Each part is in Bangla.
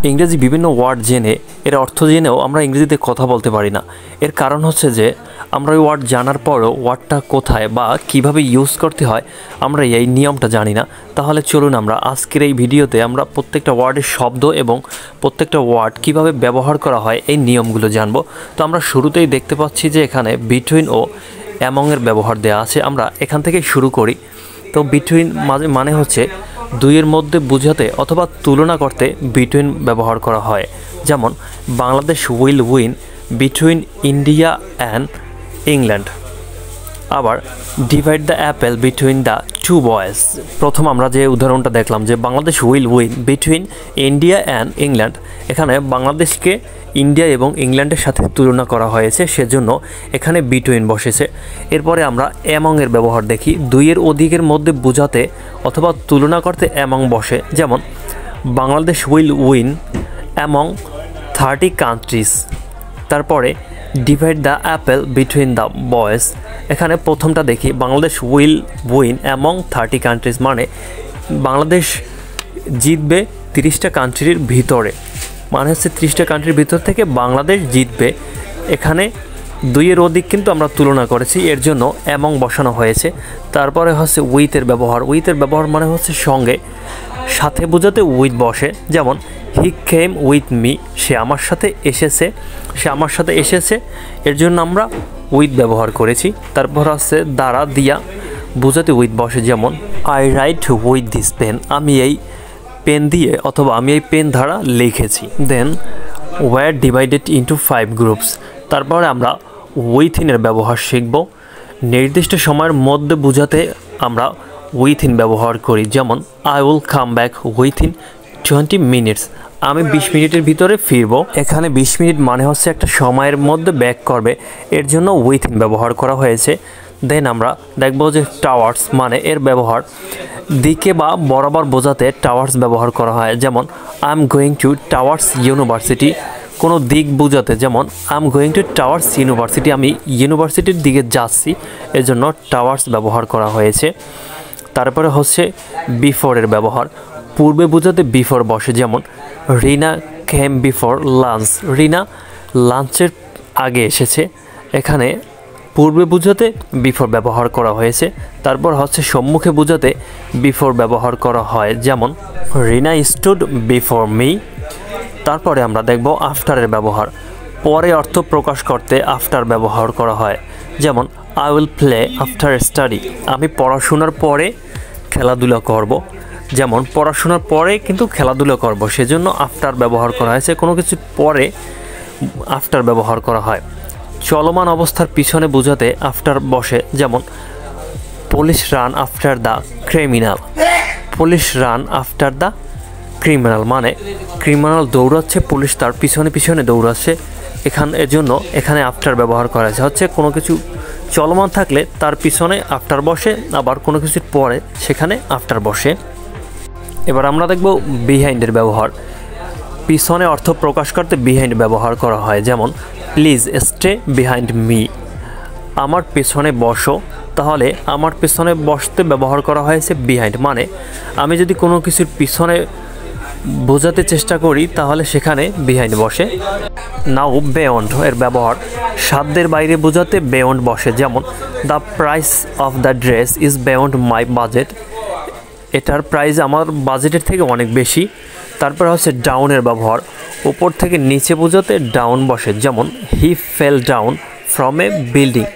ইংরেজি বিভিন্ন ওয়ার্ড জেনে এর অর্থ জেনেও আমরা ইংরেজিতে কথা বলতে পারি না। এর কারণ হচ্ছে যে আমরা ওই ওয়ার্ড জানার পরও ওয়ার্ডটা কোথায় বা কিভাবে ইউজ করতে হয় আমরা এই নিয়মটা জানি না। তাহলে চলুন আমরা আজকের এই ভিডিওতে আমরা প্রত্যেকটা ওয়ার্ডের শব্দ এবং প্রত্যেকটা ওয়ার্ড কিভাবে ব্যবহার করা হয় এই নিয়মগুলো জানবো। তো আমরা শুরুতেই দেখতে পাচ্ছি যে এখানে বিটুইন ও অ্যামংয়ের ব্যবহার দেওয়া আছে। আমরা এখান থেকে শুরু করি। তো বিটুইন মানে হচ্ছে দুইয়ের মধ্যে বোঝাতে অথবা তুলনা করতে বিটুইন ব্যবহার করা হয়। যেমন Bangladesh will win between India and England. আবার divide the apple between the two boys. প্রথম আমরা যে উদাহরণটা দেখলাম যে Bangladesh will win between India and England, এখানে বাংলাদেশকে ইন্ডিয়া এবং ইংল্যান্ডের সাথে তুলনা করা হয়েছে, সেজন্য এখানে বিটুইন বসেছে। এরপরে আমরা অ্যামংয়ের ব্যবহার দেখি। দুইয়ের অধিকের মধ্যে বোঝাতে অথবা তুলনা করতে অ্যামং বসে। যেমন Bangladesh will win among 30 countries. তারপরে divide the apple between the boys. এখানে প্রথমটা দেখি, Bangladesh will win among 30 countries, মানে বাংলাদেশ জিতবে 30টা কান্ট্রির ভিতরে, মানে হচ্ছে 30টা কান্ট্রির ভিতর থেকে বাংলাদেশ জিতবে। এখানে দুইয়ের অধিক কিন্তু আমরা তুলনা করেছি, এর জন্য অ্যামং বসানো হয়েছে। তারপরে হচ্ছে উইথের ব্যবহার। উইথের ব্যবহার মানে হচ্ছে সঙ্গে, সাথে বোঝাতে উইথ বসে। যেমন হি কেম উইথ মি, সে আমার সাথে এসেছে, সে আমার সাথে এসেছে, এর জন্য আমরা উইথ ব্যবহার করেছি। তারপর হচ্ছে দ্বারা দিয়া বোঝাতে উইথ বসে। যেমন I write with this pen, আমি এই পেন দিয়ে অথবা আমি এই পেন দ্বারা লিখেছি। দেন ওয়ার ডিভাইডেড ইন্টু 5 গ্রুপস। তারপরে আমরা উইথিনের ব্যবহার শিখব। নির্দিষ্ট সময়ের মধ্যে বোঝাতে আমরা উইথিন ব্যবহার করি। যেমন I will come back within 20 minutes, আমি 20 মিনিটের ভিতরে ফিরব। এখানে 20 মিনিট মানে হচ্ছে একটা সময়ের মধ্যে ব্যাক করবে, এর জন্য উইথিন ব্যবহার করা হয়েছে। দেন আমরা দেখব যে টাওয়ার্স, মানে এর ব্যবহার দিকে বা বরাবর বোঝাতে টাওয়ার্স ব্যবহার করা হয়। যেমন I am going to towers university, কোনো দিক বোঝাতে। যেমন I am going to towers university, আমি ইউনিভার্সিটির দিকে যাচ্ছি, এর জন্য টাওয়ার্স ব্যবহার করা হয়েছে। তারপরে হচ্ছে বিফোরের ব্যবহার। পূর্বে বোঝাতে বিফোর বসে। যেমন রিনা কেম বিফোর লাঞ্চ, রিনা লাঞ্চের আগে এসেছে, এখানে পূর্বে বোঝাতে বিফোর ব্যবহার করা হয়েছে। তারপর হচ্ছে সম্মুখে বোঝাতে বিফোর ব্যবহার করা হয়। যেমন রিনা স্টুড বিফোর মি। তারপরে আমরা দেখব আফটারের ব্যবহার। পরে অর্থ প্রকাশ করতে আফটার ব্যবহার করা হয়। যেমন I will play after study, আমি পড়াশোনার পরে খেলাধুলা করব। যেমন পড়াশোনার পরে কিন্তু খেলাধুলা করব, সেজন্য আফটার ব্যবহার করা হয়েছে। কোনো কিছুর পরে আফটার ব্যবহার করা হয়। চলমান অবস্থার পিছনে বোঝাতে আফটার বসে। যেমন police run after the criminal, police run after the criminal, মানে ক্রিমিনাল দৌড়াচ্ছে, পুলিশ তার পিছনে পিছনে দৌড়াচ্ছে। এর জন্য এখানে আফটার ব্যবহার করা হচ্ছে কোনো কিছু চলমান থাকলে তার পিছনে আফটার বসে, আবার কোনো কিছুর পরে সেখানে আফটার বসে। এবার আমরা দেখব বিহাইন্ডের ব্যবহার। পিছনে অর্থ প্রকাশ করতে বিহাইন্ড ব্যবহার করা হয়। যেমন প্লিজ স্টে বিহাইন্ড মি, আমার পেছনে বসো, তাহলে আমার পেছনে বসতে ব্যবহার করা হয়েছে বিহাইন্ড, মানে আমি যদি কোনো কিছুর পিছনে বোঝাতে চেষ্টা করি তাহলে সেখানে বিহাইন্ড বসে। নাও বেয়ন্ড এর ব্যবহার। সাধ্যের বাইরে বোঝাতে বেয়ন্ড বসে। যেমন the price of the dress is beyond my budget, এটার প্রাইস আমার বাজেটের থেকে অনেক বেশি। তারপর হচ্ছে ডাউনের ব্যবহার। উপর থেকে নিচে বোঝাতে ডাউন বসে। যেমন he fell down from a building,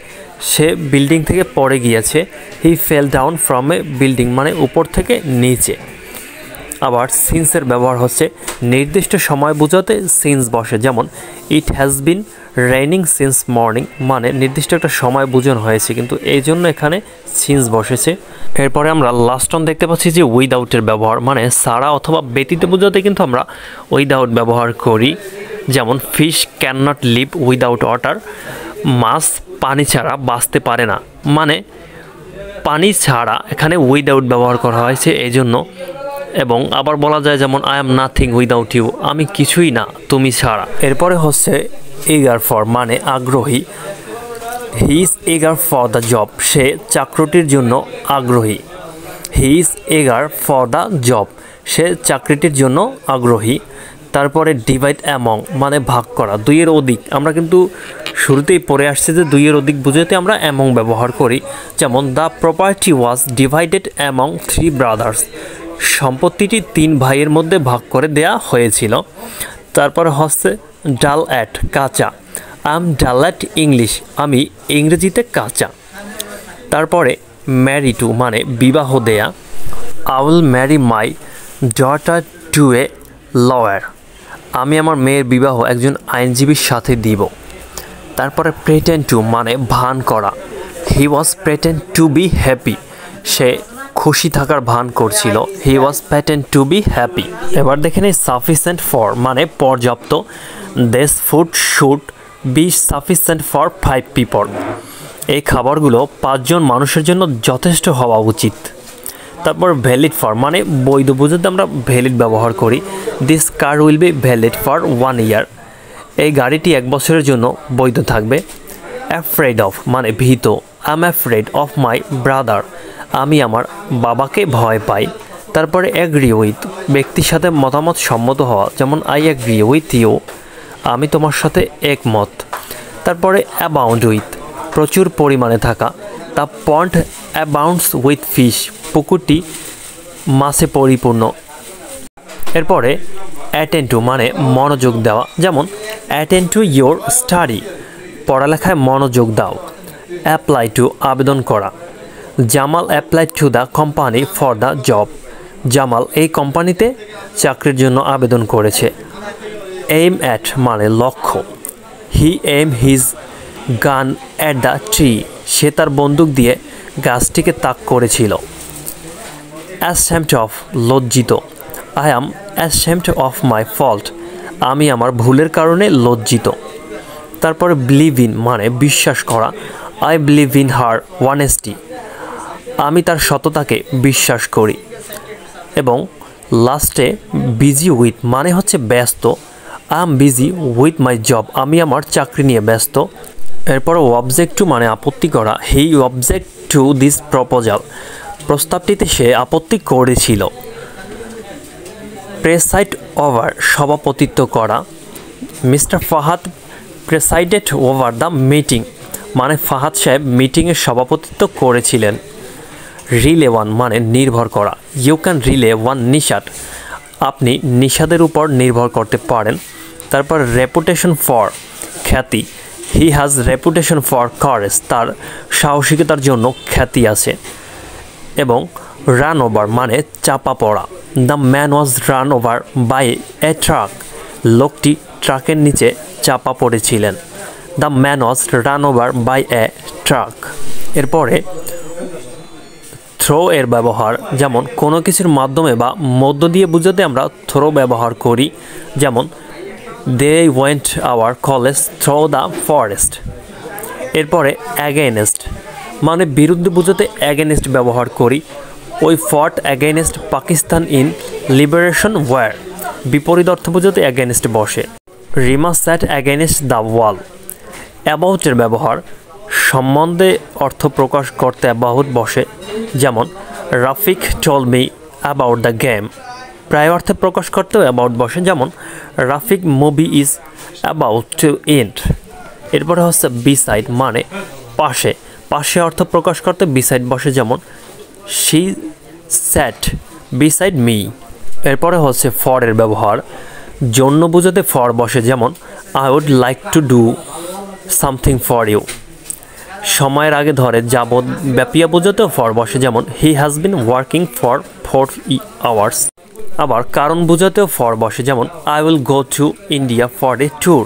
সে বিল্ডিং থেকে পড়ে গিয়েছে। He fell down from a building, মানে উপর থেকে নিচে। আবার সিন্সের ব্যবহার হচ্ছে নির্দিষ্ট সময় বোঝাতে সিন্স বসে। যেমন it has been raining since morning, মানে নির্দিষ্ট একটা সময় বোঝানো হয়েছে, কিন্তু এই জন্য এখানে সিন্স বসেছে। এরপরে আমরা লাস্ট অন দেখতে পাচ্ছি যে উইদাউটের ব্যবহার, মানে ছাড়া অথবা ব্যতীত বোঝাতে কিন্তু আমরা উইদাউট ব্যবহার করি। যেমন fish can not live without water, মাছ পানি ছাড়া বাঁচতে পারে না, মানে পানি ছাড়া এখানে উইদাউট ব্যবহার করা হয়েছে এই জন্য। এবং আবার বলা যায় যেমন I am nothing without you, আমি কিছুই না তুমি ছাড়া। এরপরে হচ্ছে eager for, মানে আগ্রহী। He is eager for the job, সে চাকরিটির জন্য আগ্রহী। He is eager for the job, সে চাকরিটির জন্য আগ্রহী। তারপরে ডিভাইড অ্যামং মানে ভাগ করা, দুইয়ের অধিক। আমরা কিন্তু শুরুতেই পড়ে আসছে যে দুইয়ের অধিক বুঝাতে আমরা অ্যামং ব্যবহার করি। যেমন the property was divided among 3 brothers, সম্পত্তিটি 3 ভাইয়ের মধ্যে ভাগ করে দেয়া হয়েছিল। তারপরে হচ্ছে ডাল অ্যাট কাঁচা, I am dull at English, আমি ইংরেজিতে কাঁচা। তারপরে ম্যারি টু মানে বিবাহ দেয়া, I will marry my daughter to a lawyer, আমি আমার মেয়ের বিবাহ একজন আইনজীবীর সাথে দিব। তারপরে প্রেটেন্ড টু মানে ভান করা, হি ওয়াজ প্রেটেন্ড টু বি হ্যাপি, সে খুশি থাকার ভান করছিল, হি ওয়াজ প্রেটেন্ড টু বি হ্যাপি। এবার দেখে নেই সাফিসিয়েন্ট ফর মানে পর্যাপ্ত, this food should be sufficient for 5 people, এই খাবারগুলো 5 জন মানুষের জন্য যথেষ্ট হওয়া উচিত। তারপর ভ্যালিড ফর মানে বৈধ বোঝাতে আমরা ভ্যালিড ব্যবহার করি, this car will be valid for 1 ইয়ার, এই গাড়িটি 1 বছরের জন্য বৈধ থাকবে। অ্যাফ্রেড অফ মানে ভীত, I am afraid of my brother, আমি আমার বাবাকে ভয় পাই। তারপরে অ্যাগ্রি উইথ ব্যক্তির সাথে মতামত সম্মত হওয়া, যেমন আই অ্যাগ্রি উইথ ইউ, আমি তোমার সাথে একমত। তারপরে অ্যাবাউন্ড উইথ প্রচুর পরিমাণে থাকা, the pond abounds with fish, পুকুরটি মাছে পরিপূর্ণ। এরপরে অ্যাটেন্ড টু মানে মনোযোগ দেওয়া, যেমন অ্যাটেন্ড টু ইয়োর স্টাডি, পড়ালেখায় মনোযোগ দাও। অ্যাপ্লাই টু আবেদন করা, Jamal apply to the company for the job, Jamal এই কোম্পানিতে চাকরির জন্য আবেদন করেছে। এইম অ্যাট মানে লক্ষ্য, he aim his gun at the tree, সে তার বন্দুক দিয়ে গাছটিকে তাক করেছিল। অ্যাসহ্যামড অফ লজ্জিত, I am ashamed of my fault, আমি আমার ভুলের কারণে লজ্জিত। তারপরে বিলিভ ইন মানে বিশ্বাস করা, I believe in her honesty, আমি তার সততাকে বিশ্বাস করি। এবং লাস্টে বিজি উইথ মানে হচ্ছে ব্যস্ত, I am busy with my job, আমি আমার চাকরি নিয়ে ব্যস্ত। এরপর অবজেক্ট টু মানে আপত্তি করা, he object to this proposal, প্রস্তাবটিতে সে আপত্তি করেছিল। প্রেসাইড ওভার সভাপতিত্ব করা, mister Fahad presided over the meeting, মানে ফাহাদ সাহেব মিটিংয়ের সভাপতিত্ব করেছিলেন। রিলে ওয়ান মানে নির্ভর করা, you can rely on Nishad, আপনি নিশাদের উপর নির্ভর করতে পারেন। তারপর রেপুটেশন ফর খ্যাতি, he has reputation for courage, তার সাহসিকতার জন্য খ্যাতি আছে। এবং রান ওভার মানে চাপা পড়া, the man was run over by a truck, লোকটি ট্রাকের নিচে চাপা পড়েছিলেন। The man was run over by a truck. এরপরে থ্রো এর ব্যবহার, যেমন কোনো কিছুর মাধ্যমে বা মধ্য দিয়ে বোঝাতে আমরা থ্রো ব্যবহার করি, যেমন they went our college through the forest. এরপরে অ্যাগেনস্ট মানে বিরুদ্ধে বোঝাতে অ্যাগেনস্ট ব্যবহার করি, we fought against Pakistan in liberation war, বিপরীত অর্থ বোঝাতে অ্যাগেনস্ট বসে। Rima sat against the wall. অ্যাবাউটের ব্যবহার, সম্বন্ধে অর্থ প্রকাশ করতে অ্যাবাউট বসে, যেমন Rafiq told me about the game, প্রায় অর্থে প্রকাশ করতেও অ্যাবাউট বসে, যেমন Rafiq movie is about to end. এরপরে হচ্ছে বিসাইড মানে পাশে, পাশে অর্থ প্রকাশ করতে বিসাইড বসে, যেমন শি স্যাট বিসাইড মি। এরপরে হচ্ছে ফর এর ব্যবহার, জন্য বোঝাতে ফর বসে, যেমন I would like to do something for you. সময়ের আগে ধরে যাবৎ ব্যাপিয়া বোঝাতেও ফর বসে, যেমন he has been working for 4 hours. আবার কারণ বোঝাতেও ফর বসে, যেমন I will go to India for a tour.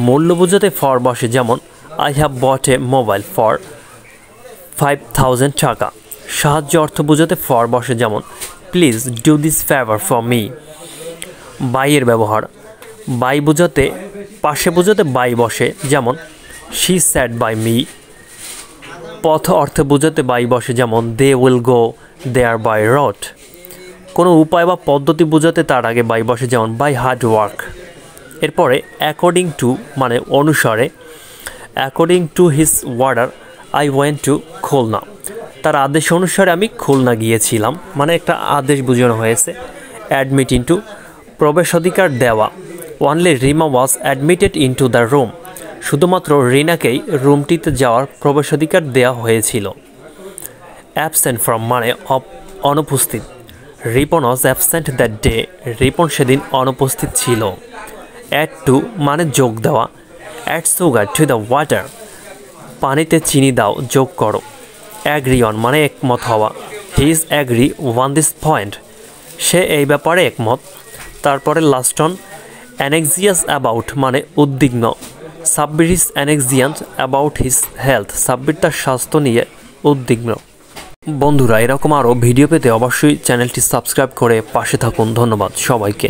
মূল্য বোঝাতে ফর বসে, যেমন I have bought a mobile for 5,000 টাকা। সাহায্য অর্থ বোঝাতে ফর বসে, যেমন please do this favour for me. By এর ব্যবহার, বাই বোঝাতে পাশে বোঝাতে বাই বসে, যেমন শি স্যাট বাই মি। পথ অর্থে বোঝাতে বাই বসে, যেমন they will go there by road. কোনো উপায় বা পদ্ধতি বোঝাতে তার আগে বাই বসে, যেমন বাই হার্ড ওয়ার্ক। এরপরে অ্যাকর্ডিং টু মানে অনুসারে, according to his order I went to Khulna, তার আদেশ অনুসারে আমি খুলনা গিয়েছিলাম, মানে একটা আদেশ বোঝানো হয়েছে। অ্যাডমিট ইন্টু প্রবেশাধিকার দেওয়া। Only Rima was admitted into the room. শুধুমাত্র রিনাকেই রুমটিতে যাওয়ার প্রবেশাধিকার দেওয়া হয়েছিল। অ্যাবসেন্ট ফ্রম মানে অনুপস্থিত। Ripon was absent that day. Ripon সেদিন অনুপস্থিত ছিল। অ্যাড টু মানে যোগ দেওয়া। Add sugar to the water. পানিতে চিনি দাও, যোগ করো। অ্যাগ্রি অন মানে একমত হওয়া। He is agree on this point. সে এই ব্যাপারে একমত। তারপরে লাস্ট অন অ্যানেক্সিয়াস অ্যাবাউট মানে উদ্বিগ্ন। Sabbir is anxious about his health. Sabbir তার স্বাস্থ্য নিয়ে উদ্বিগ্ন। বন্ধুরা, এরকম আরও ভিডিও পেতে অবশ্যই চ্যানেলটি সাবস্ক্রাইব করে পাশে থাকুন। ধন্যবাদ সবাইকে।